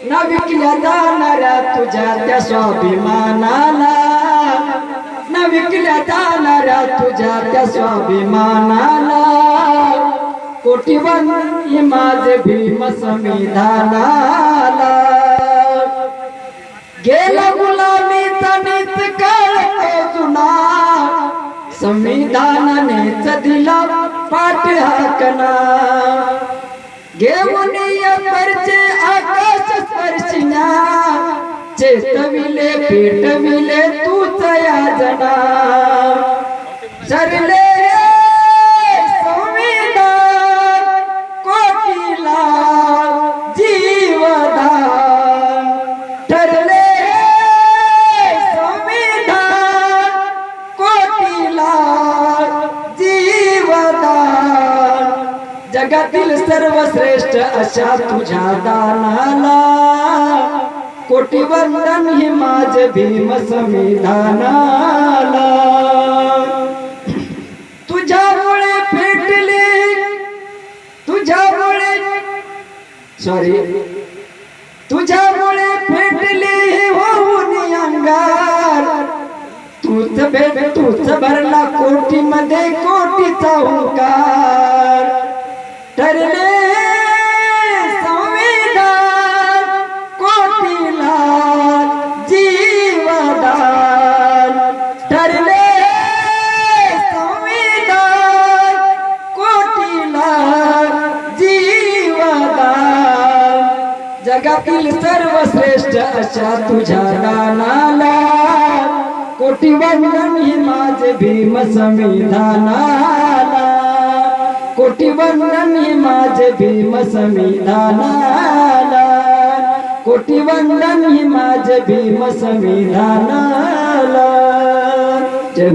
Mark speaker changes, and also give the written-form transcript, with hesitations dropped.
Speaker 1: ना विकल्या जाणाऱ्या तुझ्या त्या स्वाभिमानाला, ना विकल्या जाणाऱ्या तुझ्या त्या स्वाभिमानाला, कोटी वंदनी माझे भीम संविधानाला. गेला गुलामीचा नीच काळ तो जुना, संविधानानेच दिला पाठ हाकना. घेऊन परचे आकाश स्पर्शिना, चेतविले पेटविले तूच याजना. सरले संविधान कोटीला जीवदान, ठरले संविधान कोटीला जीवदान. जगातील सर्वश्रेष्ठ अशा तुझ्या दानाला, कोटी वंदन ही माझे भीम संविधानाला. तुझ्यामुळे पेटले, तुझ्यामुळे तुझ्यामुळे पेटले होऊन अंगार. तूच भरला कोटीमध्ये कोटीचा हुंकार. ठरले संविधान कोटीला जीवदान, ठरले संविधान कोटीला जीवदान. जगातील सर्वश्रेष्ठ अशा तुझ्या गानाला, कोटी वंदन ही माझे भीम संविधानाला. कोटी वंदन ही माझे भीम संविधानाला. कोटी वंदन ही माझे भीम संविधानाला. जय